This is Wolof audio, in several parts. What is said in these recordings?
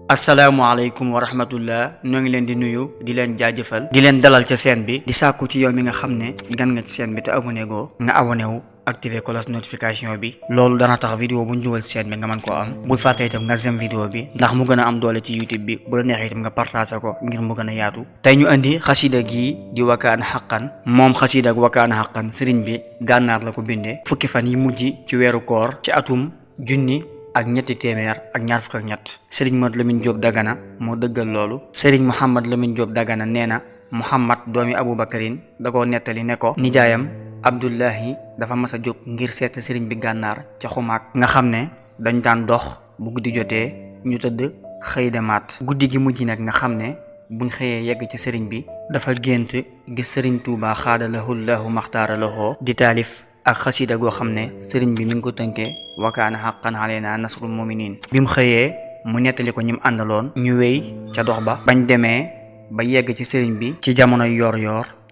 asalaamaaleykum wa rahmatullah ñoo ngi leen di nuyu di leen jaajëfal di leen dalal ca chaîne bi di sàkku ci yow mi nga xam ne gan nga ci chaîne bi te abonné goo nga abonné wu activer cloche notification bi loolu dana tax vidéo bu ñu dugal ci chaîne bi nga mën koo am bul fàtte itam nga j'aime vidéo bi ndax mu gën a am doole ci YouTube bi bu la neexee itam nga partagé ko ngir mu gën a yaatu tey ñu indi xasida gii di Wakana Haqqan moom xasida ak Wakana Haqqan sëriñ bi gànnaar la ko bindee fukki fan yi mujj ci weeru koor ci atum junni ak ñetti téeméer ak ñaar fukk ak ñett Serigne Modou Lamine Diop Dagana moo dëggal loolu Serigne Mouhamad Lamine Diop Dagana nee na Mouhamad doomi Aboubacarin da koo nettali ne ko nijaayam Abdullahi dafa mas a jóg ngir seet Serigne bi gànnaar ca xumaag nga xam ne dañ daan dox bu guddi jotee ñu tëdd xëy demaat guddi gi mujj nag nga xam ne buñ xëyee yegg ci Serigne bi dafa gént gis Serigne Touba xaadalahu llahu maxtaara lahoo di taalif ak xasida goo xam ne sëriñ bi mi ngi ko tënkee Wakana Haqqan alayna nasrul muminin bi mu xëyee mu nettali ko ñim àndaloon ñu wéy ca dox ba bañ demee ba yegg ci sëriñ bi ci jamono yor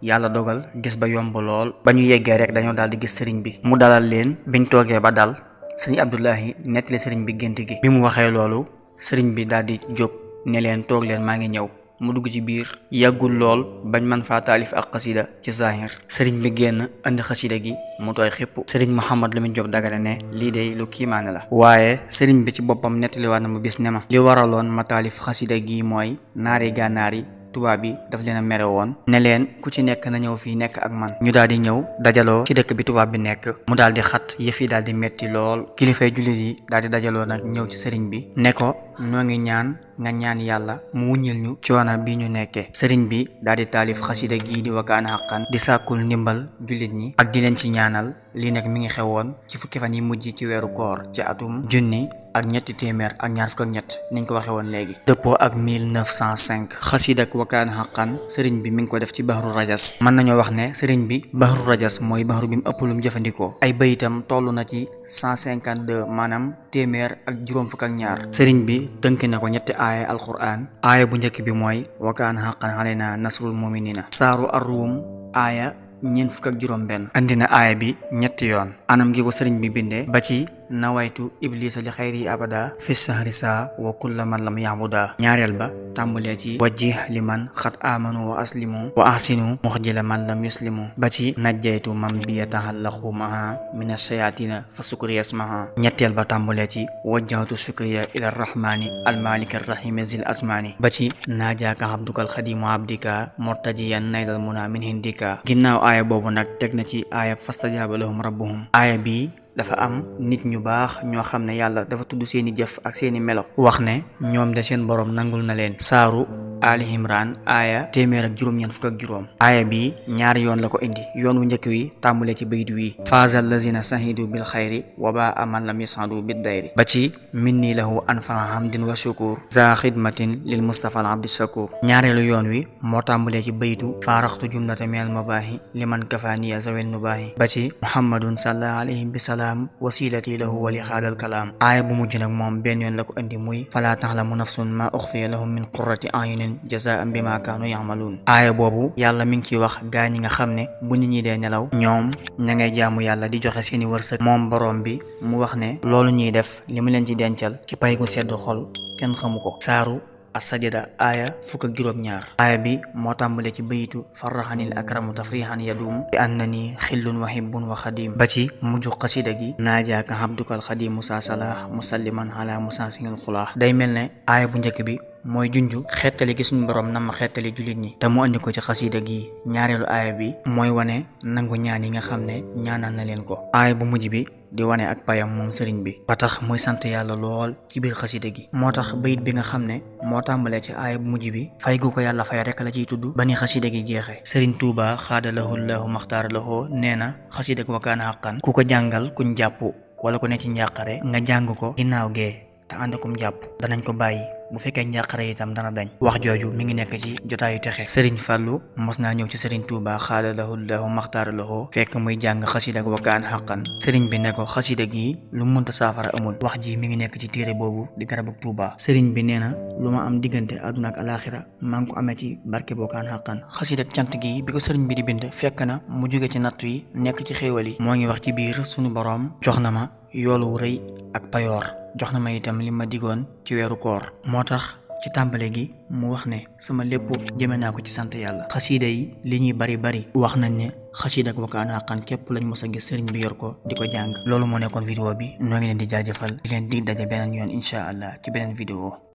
yàlla dogal gis ba yomb lool ba ñu yeggee rek dañoo daal di gis sëriñ bi mu dalal leen biñ toogee ba dal sëriñ Abdullahi nettali sëriñ bi gént gi bi mu waxee loolu sëriñ bi daal di jóg ne leen toog leen maa ngi ñëw mu dugg ci biir yàggul lool bañ man faa taalif ak xasida ci zahir sëriñ bi génn indi xasida gi mu tooy xipp sëriñ Mouhamad Lamine Diop Dagana ne lii de lu kiimaane la waaye sëriñ bi ci boppam nettaliwaat na mu bis ne ma li waraloon ma taalif xasida gi mooy naari gànnaar yi tubaab bi daf leen a mere woon ne leen ku ci nekk na ñëw fii nekk ak man ñu daal di ñëw dajaloo ci dëkk bi tubaab bi nekk mu daal di xat yëf yi daal di metti lool kilifay jullit yi daal di dajaloo nag ñëw ci sëriñ bi ne ko noo ngi ñaan nga ñaan yàlla mu wuññil ñu coono bi ñu nekkee sëriñ bi daal di taalif xasida gii di Wakana Haqqan di sàkkul ndimbal jullit ñi ak di leen ci ñaanal lii nag mi ngi xewoon ci fukki fan yi mujj ci weeru koor ci atum junni ak ñetti téeméer ak ñaar fukk ak ñett niñ ko waxee woon léegi dëppoo ak 1905 xasida ak Wakana Haqqan sëriñ bi mi ngi ko def ci bahru rajas mën nañoo wax ne sëriñ bi bahru rajas mooy bahru bi mu ëpp lu mu jëfandikoo ay bayitam toll na ci 152 maanaam téeméer ak juróom fukk ak ñaar sëriñ bi tënk na ko ñetti aaya alquran aaya bu njëkk bi mooy Wakana Haqqan alayna nasrul muminina saaru ar-rum aaya ñeent fukk ak juróom benn andi na aaya bi ñetti yoon anam gi ko sëriñ bi bindee ba ci nawaytu iblisa li xayri abada fi sahri sa wa kulla man lam yahbuda ñaareel ba tàmbalee ci wajjih liman xat amanu wa aslimu wa ahsinu muxjila man lam yuslimu ba ci najjaytu man bi yataxallaqu maha min ash-shayatina fa sukri yasmaha ñetteel ba tàmbalee ci wajjahtu shukriya ila rahmani almalik arrahim zil asmani ba ci najaaka abdukal xadimu abdika murtajiyan naylal muna min hindika ginnaaw aaya boobu nag teg na ci aaya fastajaba lahum rabbuhum aaya bi dafa am nit ñu baax ñoo xam ne yàlla dafa tudd seeni jëf ak seeni melo wax ne ñoom de seen boroom nangul na leen saaru Ali Imran aaya téeméer ak juróom-ñeent fukk ak juróom aaya bi ñaari yoon la ko indi yoon wu njëkk wi tàmbalee ci bayit wi faazal lazina sahidu bil xayri wa ba aman lam yasadu bid dayri ba ci minni lahu anfa hamdin wa shukur za xidmatin lil mustafa al abdi shakur ñaareelu yoon wi moo tàmbalee ci bayitu faaraxtu jumlata minal mabaahi liman kafaniya zawel nubaahi ba ci muhammadun salla alayhim bi salaam wasilati lahu wali xaadal kalaam aaya bu mujj nag moom benn yoon la ko indi muy falaa taxlamu nafsun ma uxfiya lahum min qurrati ayunin jazaan bima kaanu yamaluun aaya boobu yàlla mi ngi ciy wax gaa ñi nga xam ne bu nit ñi dee nelaw ñoom ña ngay jaamu yàlla di joxe seeni wërsëg moom boroom bi mu wax ne loolu ñuy def li mu leen ci dencal ci pay gu sedd xol kenn xamu ko saaru as-sajda aaya fukk ak juróom-ñaar aaya bi moo tàmbale ci bayitu farraxanil akramu tafrihan yadum bi annani xillun wa hibbun wa xadim ba ci mujj xasida gi naajaaka abdukal xadim musa salah musalliman ala musa singil xulaax day mel ne aaya bu njëkk bi mooy junju xettali gi suñu borom na ma xettali jullit ñi te mu andi ko ci xasida gi ñaareelu aaya bi mooy wane nangu ñaan yi nga xam ne ñaanal na leen ko aaya bu mujj bi di wane ak payam moom sëriñ bi ba tax muy sant yàlla lool ci biir xasida gi moo tax bayit bi nga xam ne moo tàmbalee ci aaya bu mujj bi fay gu ko yàlla fay rek la ciy tudd ba ni xasida gi jeexee sëriñ Tuuba xaadalahu llahu maxtaara lahoo nee na xasida ak Wakana Haqqan ku ko jàngal kuñ jàpp wala ku ne ci njàqare nga jàng ko ginnaaw gee te ànd akum jàpp danañ ko bàyyi bu fekkee njàqare itam dana dañ wax jooju mi ngi nekk ci jotaayu texe sëriñ Fàllu mos naa ñëw ci sëriñ Tuuba xaadalahu llahu maxtaara lahoo fekk muy jàng xasida ak Wakana Haqqan sëriñ bi ne ko xasida gi lu mënta saafara amul wax ji mi ngi nekk ci téere boobu di garab ak Tuuba sëriñ bi nee na lu ma am diggante àdduna ak alaxira maa ngi ko amee ci barke Wakana Haqqan xasida ak cant gi bi ko sëriñ bi di bind fekk na mu jóge ci nattu yi nekk ci xéewal yi moo ngi wax ci biir suñu boroom jox na ma yoolu rëy ak payoor jox na ma itam li ma digoon ci weeru koor moo tax ci tàmbale gi mu wax ne sama lépp jëme naa ko ci sant yàlla. xasiida yi li ñuy bari wax nañ ne xasiida ak Wakana Haqqan képp lañ mos a gis sëriñ bi yor ko di ko jàng. loolu moo nekkoon vidéo bi, noo ngi leen di jaajëfal di leen dig daje beneen yoon incha allah ci beneen vidéo.